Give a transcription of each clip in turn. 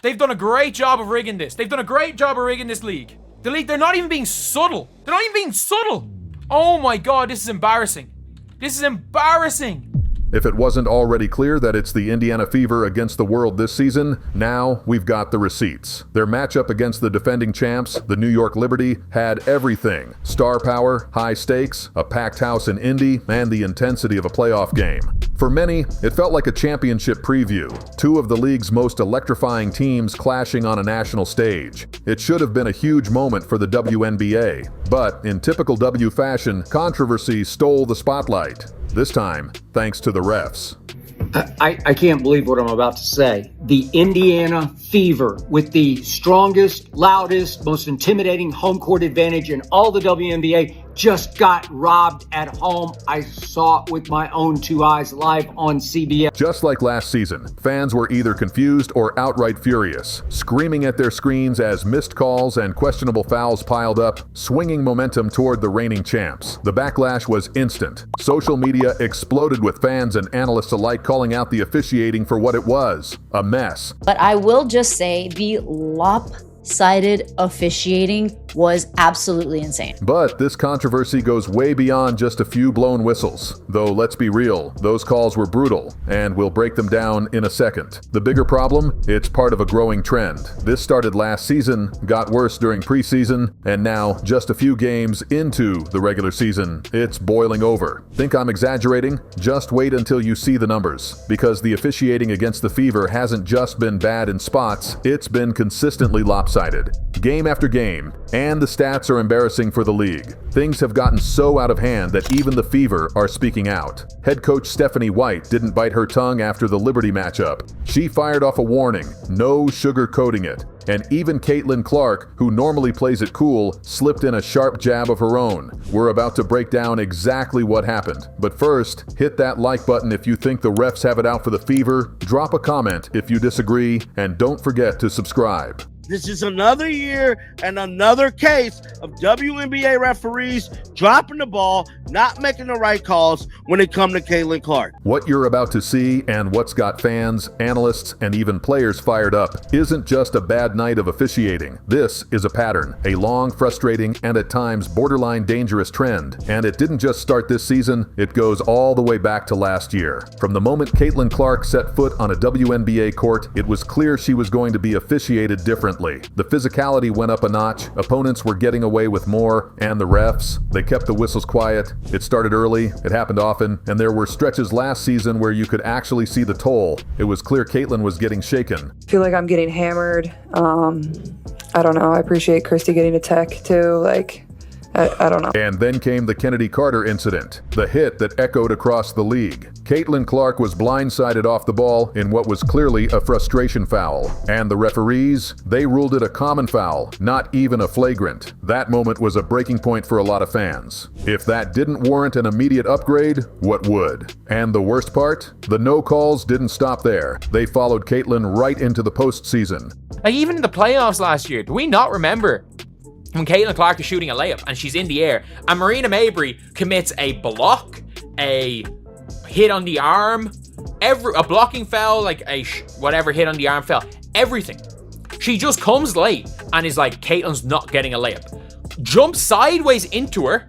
They've done a great job of rigging this. They've done a great job of rigging this league. The league, they're not even being subtle. They're not even being subtle. Oh my God, this is embarrassing. This is embarrassing. If it wasn't already clear that it's the Indiana Fever against the world this season, now we've got the receipts. Their matchup against the defending champs, the New York Liberty, had everything. Star power, high stakes, a packed house in Indy, and the intensity of a playoff game. For many, it felt like a championship preview. Two of the league's most electrifying teams clashing on a national stage. It should have been a huge moment for the WNBA. But, in typical W fashion, controversy stole the spotlight. This time, thanks to the refs. I can't believe what I'm about to say. The Indiana Fever, with the strongest, loudest, most intimidating home court advantage in all the WNBA, just got robbed at home. I saw it with my own two eyes live on CBS. Just like last season, fans were either confused or outright furious, screaming at their screens as missed calls and questionable fouls piled up, swinging momentum toward the reigning champs. The backlash was instant. Social media exploded with fans and analysts alike calling out the officiating for what it was, a mess. But I will just say the lopsided officiating was absolutely insane. But this controversy goes way beyond just a few blown whistles. Though let's be real, those calls were brutal, and we'll break them down in a second. The bigger problem? It's part of a growing trend. This started last season, got worse during preseason, and now, just a few games into the regular season, it's boiling over. Think I'm exaggerating? Just wait until you see the numbers. Because the officiating against the Fever hasn't just been bad in spots, it's been consistently lopsided. Game after game, and the stats are embarrassing for the league. Things have gotten so out of hand that even the Fever are speaking out. Head coach Stephanie White didn't bite her tongue after the Liberty matchup. She fired off a warning, no sugarcoating it. And even Caitlin Clark, who normally plays it cool, slipped in a sharp jab of her own. We're about to break down exactly what happened. But first, hit that like button if you think the refs have it out for the Fever, drop a comment if you disagree, and don't forget to subscribe. This is another year and another case of WNBA referees dropping the ball, not making the right calls when it comes to Caitlin Clark. What you're about to see and what's got fans, analysts, and even players fired up isn't just a bad night of officiating. This is a pattern, a long, frustrating, and at times borderline dangerous trend. And it didn't just start this season, it goes all the way back to last year. From the moment Caitlin Clark set foot on a WNBA court, it was clear she was going to be officiated differently. The physicality went up a notch, opponents were getting away with more, and the refs, they kept the whistles quiet. It started early, it happened often, and there were stretches last season where you could actually see the toll. It was clear Caitlin was getting shaken. I feel like I'm getting hammered. I don't know. I appreciate Christy getting a tech too. I don't know. And then came the Kennedy Carter incident, the hit that echoed across the league. Caitlin Clark was blindsided off the ball in what was clearly a frustration foul. And the referees, they ruled it a common foul, not even a flagrant. That moment was a breaking point for a lot of fans. If that didn't warrant an immediate upgrade, what would? And the worst part? The no calls didn't stop there. They followed Caitlin right into the postseason. Like, even in the playoffs last year, do we not remember when Caitlin Clark is shooting a layup and she's in the air and Marina Mabry commits a block, a hit on the arm, a blocking foul, like a whatever hit on the arm foul, everything. She just comes late and is like, Caitlin's not getting a layup. Jumps sideways into her,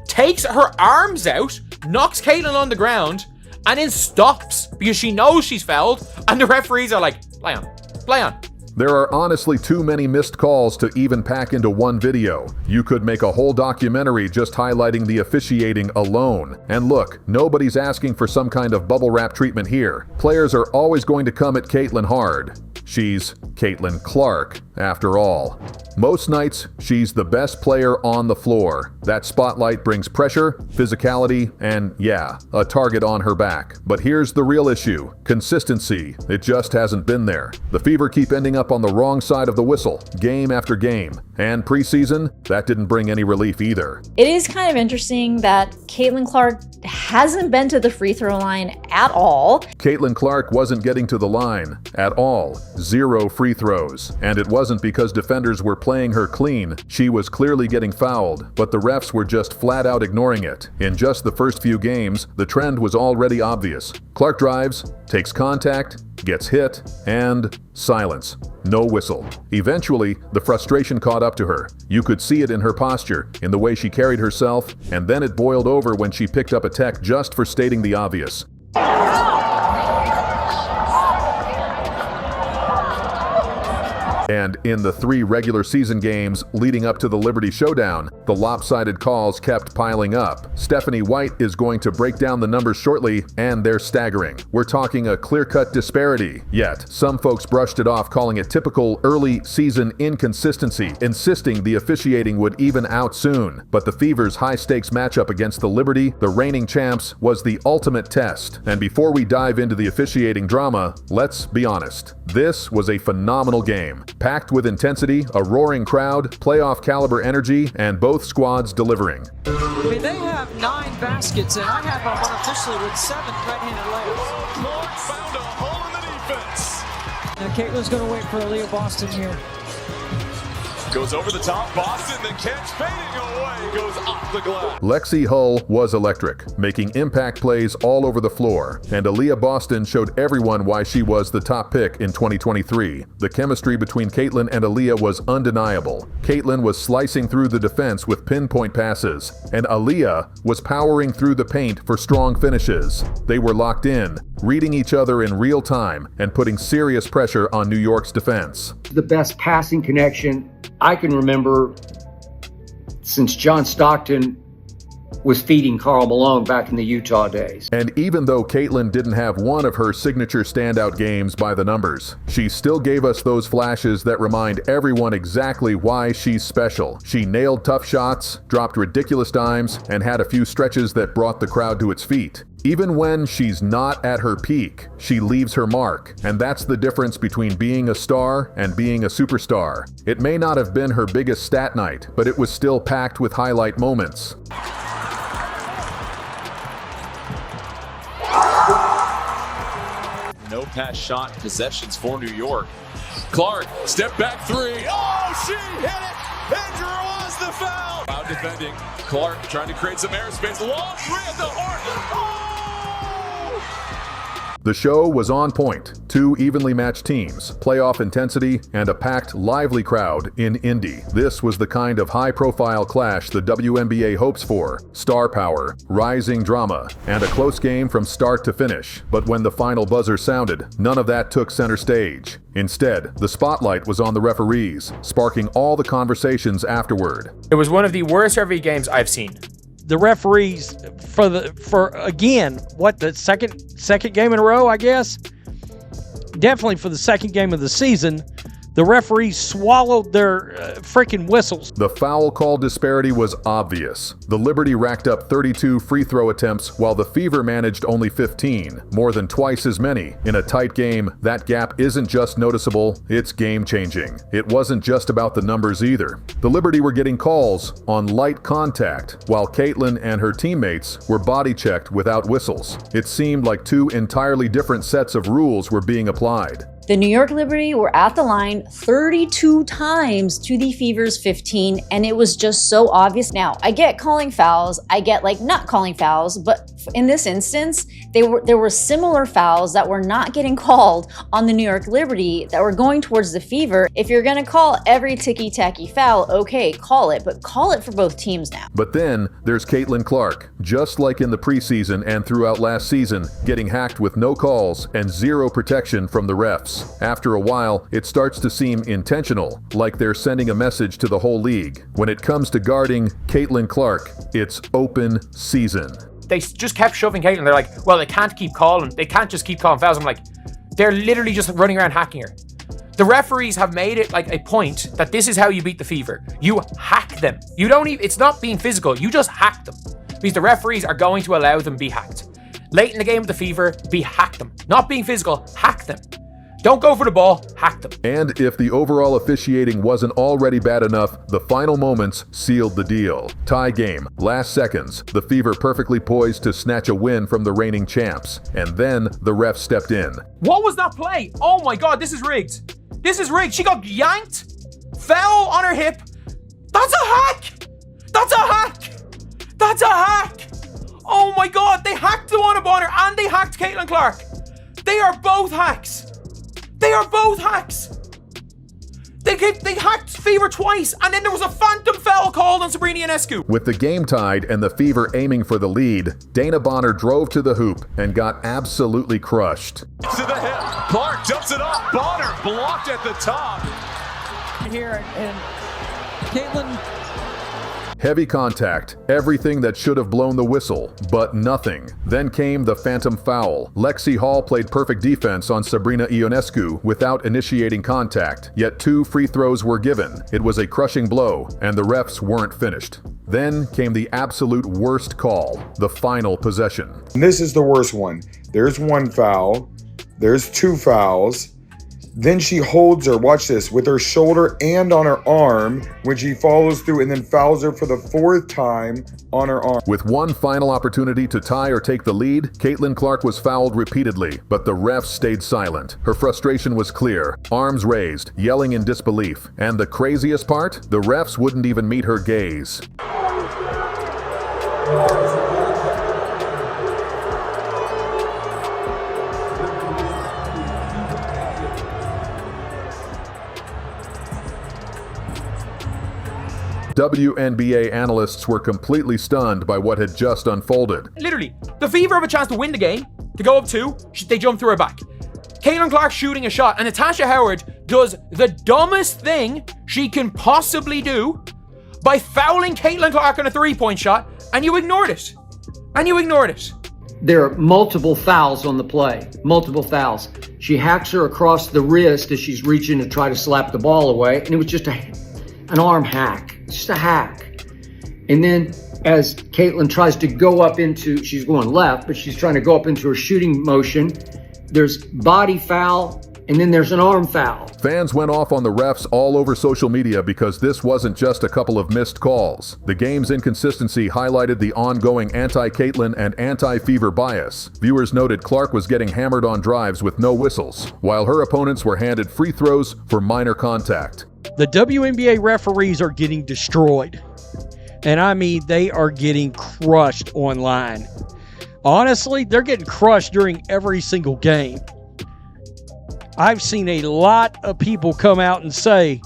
takes her arms out, knocks Caitlin on the ground, and then stops because she knows she's fouled, and the referees are like, play on. There are honestly too many missed calls to even pack into one video. You could make a whole documentary just highlighting the officiating alone. And look, nobody's asking for some kind of bubble wrap treatment here. Players are always going to come at Caitlin hard. She's Caitlin Clark, after all. Most nights, she's the best player on the floor. That spotlight brings pressure, physicality, and yeah, a target on her back. But here's the real issue: consistency. It just hasn't been there. The Fever keep ending up on the wrong side of the whistle, game after game. And preseason, that didn't bring any relief either. It is kind of interesting that Caitlin Clark hasn't been to the free throw line at all. Caitlin Clark wasn't getting to the line at all. 0 free throws. And it wasn't because defenders were playing her clean. She was clearly getting fouled, but the refs were just flat out ignoring it. In just the first few games, the trend was already obvious. Clark drives, takes contact, gets hit, and silence. No whistle. Eventually, the frustration caught up to her. You could see it in her posture, in the way she carried herself, and then it boiled over when she picked up a tech just for stating the obvious. And in the 3 regular season games leading up to the Liberty Showdown, the lopsided calls kept piling up. Stephanie White is going to break down the numbers shortly, and they're staggering. We're talking a clear-cut disparity. Yet, some folks brushed it off, calling it typical early season inconsistency, insisting the officiating would even out soon. But the Fever's high-stakes matchup against the Liberty, the reigning champs, was the ultimate test. And before we dive into the officiating drama, let's be honest. This was a phenomenal game. Packed with intensity, a roaring crowd, playoff caliber energy, and both squads delivering. I mean, they have 9 baskets, and I have them unofficially with 7 right-handed layups. Clark found a hole in the defense. Now Caitlin's going to wait for Aaliyah Boston here. Goes over the top, Boston, the catch fading away, goes off the glass. Lexi Hull was electric, making impact plays all over the floor, and Aaliyah Boston showed everyone why she was the top pick in 2023. The chemistry between Caitlin and Aaliyah was undeniable. Caitlin was slicing through the defense with pinpoint passes, and Aaliyah was powering through the paint for strong finishes. They were locked in, reading each other in real time and putting serious pressure on New York's defense. The best passing connection I can remember since John Stockton was feeding Karl Malone back in the Utah days. And even though Caitlin didn't have one of her signature standout games by the numbers, she still gave us those flashes that remind everyone exactly why she's special. She nailed tough shots, dropped ridiculous dimes, and had a few stretches that brought the crowd to its feet. Even when she's not at her peak, she leaves her mark, and that's the difference between being a star and being a superstar. It may not have been her biggest stat night, but it was still packed with highlight moments. No pass shot possessions for New York. Clark, step back 3. Oh, she hit it! And draws the foul! Out defending. Clark trying to create some airspace. Long 3 at the horn. Oh! The show was on point. 2 evenly matched teams, playoff intensity, and a packed, lively crowd in Indy. This was the kind of high-profile clash the WNBA hopes for. Star power, rising drama, and a close game from start to finish. But when the final buzzer sounded, none of that took center stage. Instead, the spotlight was on the referees, sparking all the conversations afterward. It was one of the worst referee games I've seen. The referees for again, what, the second game in a row, I guess? Definitely for the second game of the season, the referees swallowed their freaking whistles. The foul call disparity was obvious. The Liberty racked up 32 free throw attempts while the Fever managed only 15, more than twice as many. In a tight game, that gap isn't just noticeable, it's game-changing. It wasn't just about the numbers either. The Liberty were getting calls on light contact, while Caitlin and her teammates were body-checked without whistles. It seemed like 2 entirely different sets of rules were being applied. The New York Liberty were at the line 32 times to the Fever's 15, and it was just so obvious. Now, I get calling fouls, I get not calling fouls, but in this instance, there were similar fouls that were not getting called on the New York Liberty that were going towards the Fever. If you're gonna call every ticky-tacky foul, okay, call it, but call it for both teams now. But then there's Caitlin Clark, just like in the preseason and throughout last season, getting hacked with no calls and zero protection from the refs. After a while, it starts to seem intentional, like they're sending a message to the whole league. When it comes to guarding Caitlin Clark, it's open season. They just kept shoving Caitlin. They're like, well, they can't just keep calling fouls. I'm like, they're literally just running around hacking her. The referees have made it like a point that this is how you beat the Fever. You hack them. It's not being physical. You just hack them. Because the referees are going to allow them to be hacked. Late in the game with the Fever, hack them. Not being physical, hack them. Don't go for the ball, hack them. And if the overall officiating wasn't already bad enough, the final moments sealed the deal. Tie game, last seconds, the Fever perfectly poised to snatch a win from the reigning champs. And then the ref stepped in. What was that play? Oh my God, this is rigged. This is rigged. She got yanked fell on her hip. That's a hack! That's a hack! That's a hack! Oh my God, they hacked Luana Bonner and they hacked Caitlin Clark. They are both hacks. They are both hacks. They hacked Fever twice, and then there was a phantom foul called on Sabrina Ionescu. With the game tied and the Fever aiming for the lead, Dana Bonner drove to the hoop and got absolutely crushed. To the hip. Clark dumps it off. Bonner blocked at the top. Here, and Caitlin. Heavy contact, everything that should have blown the whistle, but nothing. Then came the phantom foul. Lexi Hall played perfect defense on Sabrina Ionescu without initiating contact, yet 2 free throws were given. It was a crushing blow, and the refs weren't finished. Then came the absolute worst call, the final possession. And this is the worst one. There's 1 foul, there's 2 fouls. Then she holds her, watch this, with her shoulder and on her arm when she follows through and then fouls her for the 4th time on her arm. With one final opportunity to tie or take the lead, Caitlin Clark was fouled repeatedly, but the refs stayed silent. Her frustration was clear, arms raised, yelling in disbelief. And the craziest part? The refs wouldn't even meet her gaze. WNBA analysts were completely stunned by what had just unfolded. Literally, the Fever have a chance to win the game, to go up 2, they jump through her back. Caitlin Clark shooting a shot, and Natasha Howard does the dumbest thing she can possibly do by fouling Caitlin Clark on a 3-point shot, and you ignored it. And you ignored it. There are multiple fouls on the play, multiple fouls. She hacks her across the wrist as she's reaching to try to slap the ball away, and it was just an arm hack. Just a hack. And then as Caitlin tries to go up into, she's going left, but she's trying to go up into her shooting motion, there's body foul, and then there's an arm foul. Fans went off on the refs all over social media because this wasn't just a couple of missed calls. The game's inconsistency highlighted the ongoing anti-Caitlin and anti-Fever bias. Viewers noted Clark was getting hammered on drives with no whistles, while her opponents were handed free throws for minor contact. The WNBA referees are getting destroyed. And I mean, they are getting crushed online. Honestly, they're getting crushed during every single game. I've seen a lot of people come out and say,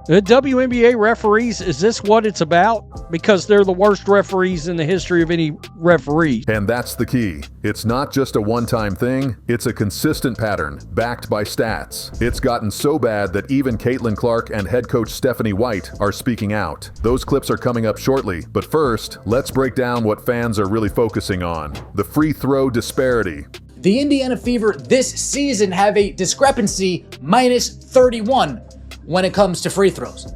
the WNBA referees, is this what it's about? Because they're the worst referees in the history of any referee. And that's the key. It's not just a one-time thing, it's a consistent pattern, backed by stats. It's gotten so bad that even Caitlin Clark and head coach Stephanie White are speaking out. Those clips are coming up shortly, but first, let's break down what fans are really focusing on. The free throw disparity. The Indiana Fever this season have a discrepancy minus 31 when it comes to free throws.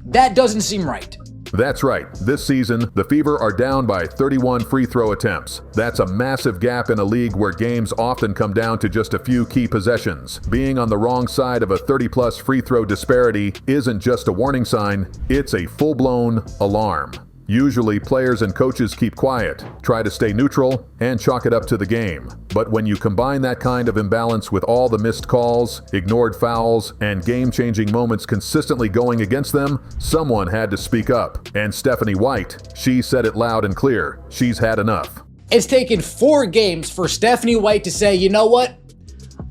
That doesn't seem right. That's right. This season, the Fever are down by 31 free throw attempts. That's a massive gap in a league where games often come down to just a few key possessions. Being on the wrong side of a 30-plus free throw disparity isn't just a warning sign, it's a full-blown alarm. Usually, players and coaches keep quiet, try to stay neutral, and chalk it up to the game. But when you combine that kind of imbalance with all the missed calls, ignored fouls, and game-changing moments consistently going against them, someone had to speak up. And Stephanie White, she said it loud and clear. She's had enough. It's taken 4 games for Stephanie White to say, you know what?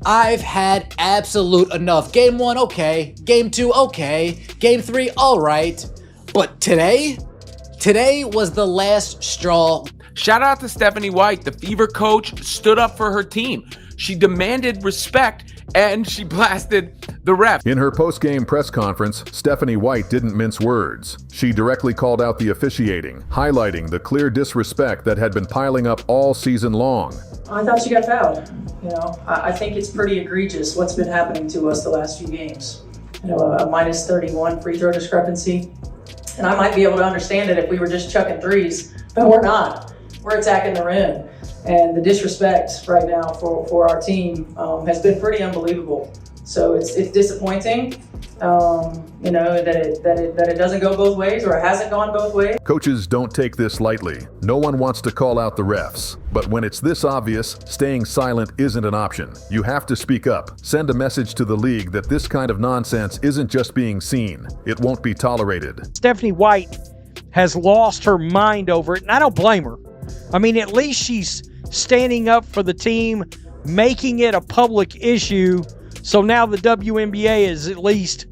I've had absolute enough. Game 1, okay. Game 2, okay. Game 3, all right. But today was the last straw. Shout out to Stephanie White. The Fever coach stood up for her team. She demanded respect and she blasted the ref. In her post-game press conference, Stephanie White didn't mince words. She directly called out the officiating, highlighting the clear disrespect that had been piling up all season long. I thought she got fouled. I think it's pretty egregious what's been happening to us the last few games. A minus 31 free throw discrepancy. And I might be able to understand it if we were just chucking threes, but we're not. We're attacking the rim. And the disrespect right now for our team has been pretty unbelievable. So it's disappointing. that it doesn't go both ways, or it hasn't gone both ways. Coaches don't take this lightly. No one wants to call out the refs. But when it's this obvious, staying silent isn't an option. You have to speak up. Send a message to the league that this kind of nonsense isn't just being seen. It won't be tolerated. Stephanie White has lost her mind over it, and I don't blame her. I mean, at least she's standing up for the team, making it a public issue. So now the WNBA is at least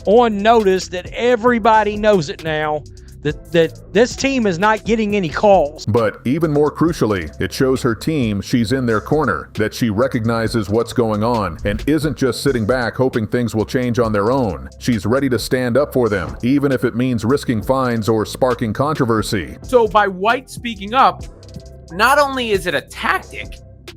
on notice that everybody knows it now, that this team is not getting any calls. But even more crucially, it shows her team she's in their corner, that she recognizes what's going on and isn't just sitting back hoping things will change on their own. She's ready to stand up for them, even if it means risking fines or sparking controversy. So by White speaking up, not only is it a tactic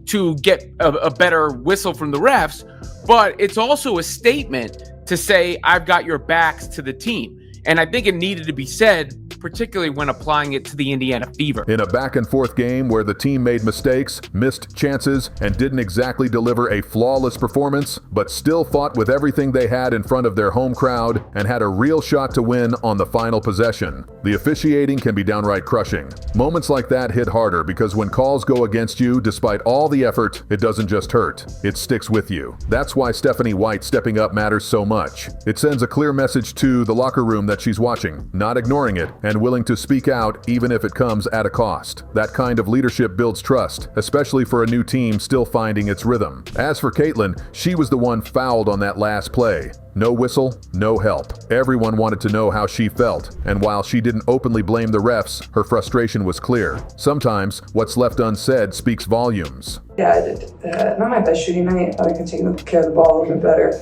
to get a better whistle from the refs, but it's also a statement to say, I've got your backs to the team. And I think it needed to be said, particularly when applying it to the Indiana Fever. In a back-and-forth game where the team made mistakes, missed chances, and didn't exactly deliver a flawless performance, but still fought with everything they had in front of their home crowd and had a real shot to win on the final possession. The officiating can be downright crushing. Moments like that hit harder because when calls go against you, despite all the effort, it doesn't just hurt. It sticks with you. That's why Stephanie White stepping up matters so much. It sends a clear message to the locker room that she's watching, not ignoring it, and willing to speak out even if it comes at a cost. That kind of leadership builds trust, especially for a new team still finding its rhythm. As for Caitlin, she was the one fouled on that last play. No whistle, no help. Everyone wanted to know how she felt, and while she didn't openly blame the refs, her frustration was clear. Sometimes, what's left unsaid speaks volumes. Yeah, I did. Not my best shooting night. I could take care of the ball a little bit better.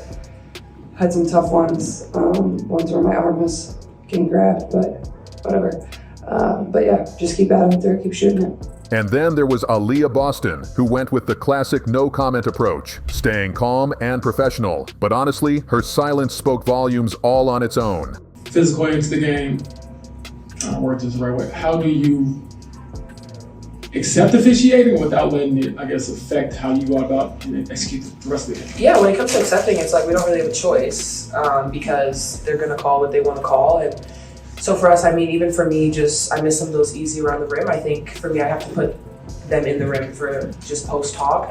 Had some tough ones. Ones where my arm was getting grabbed, but whatever. But yeah, just keep at it there, keep shooting it. And then there was Aaliyah Boston, who went with the classic no-comment approach, staying calm and professional. But honestly, her silence spoke volumes all on its own. Physical into the game, I don't word this the right way. How do you accept officiating without letting it, I guess, affect how you go about and execute the rest of the game? Yeah, when it comes to accepting, it's like we don't really have a choice because they're going to call what they want to call. And so for us, I mean, even for me, I miss some of those easy around the rim. I think for me, I have to put them in the rim for just post talk.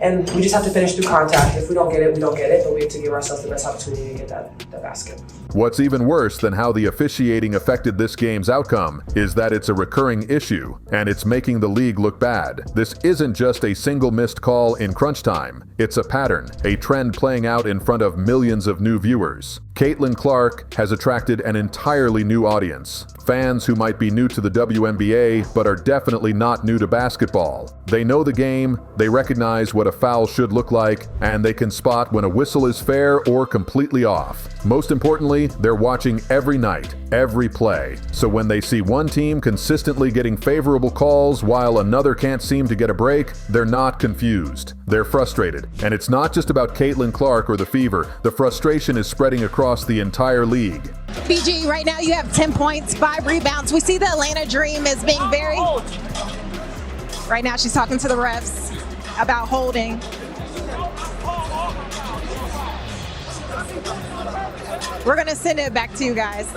And we just have to finish through contact. If we don't get it, we don't get it, but we have to give ourselves the best opportunity to get that basket. What's even worse than how the officiating affected this game's outcome is that it's a recurring issue, and it's making the league look bad. This isn't just a single missed call in crunch time. It's a pattern, a trend playing out in front of millions of new viewers. Caitlin Clark has attracted an entirely new audience. Fans who might be new to the WNBA, but are definitely not new to basketball. They know the game, they recognize what a foul should look like, and they can spot when a whistle is fair or completely off. Most importantly, they're watching every night, every play. So when they see one team consistently getting favorable calls while another can't seem to get a break, they're not confused. They're frustrated. And it's not just about Caitlin Clark or the Fever. The frustration is spreading across the entire league. BG, right now you have 10 points, 5 rebounds. We see the Atlanta Dream as being very... Right now she's talking to the refs about holding. We're going to send it back to you guys.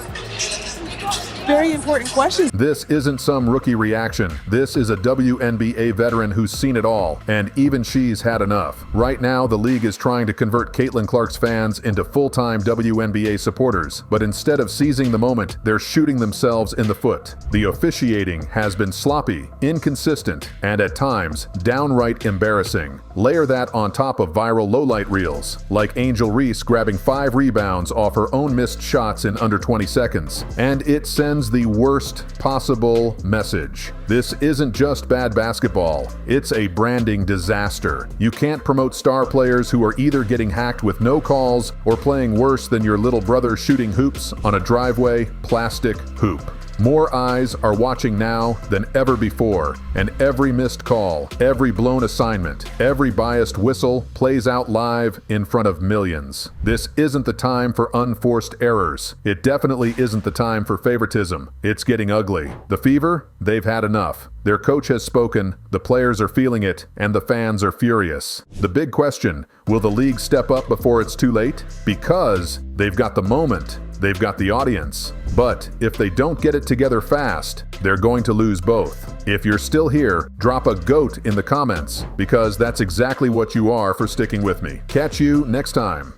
Very important questions. This isn't some rookie reaction. This is a WNBA veteran who's seen it all, and even she's had enough. Right now, the league is trying to convert Caitlin Clark's fans into full-time WNBA supporters, but instead of seizing the moment, they're shooting themselves in the foot. The officiating has been sloppy, inconsistent, and at times, downright embarrassing. Layer that on top of viral lowlight reels, like Angel Reese grabbing 5 rebounds off her own missed shots in under 20 seconds, and it sends the worst possible message. This isn't just bad basketball, it's a branding disaster. You can't promote star players who are either getting hacked with no calls or playing worse than your little brother shooting hoops on a driveway plastic hoop. More eyes are watching now than ever before, and every missed call, every blown assignment, every biased whistle plays out live in front of millions. This isn't the time for unforced errors. It definitely isn't the time for favoritism. It's getting ugly. The Fever, they've had enough. Their coach has spoken, the players are feeling it, and the fans are furious. The big question, will the league step up before it's too late? Because they've got the moment, they've got the audience. But if they don't get it together fast, they're going to lose both. If you're still here, drop a GOAT in the comments, because that's exactly what you are for sticking with me. Catch you next time.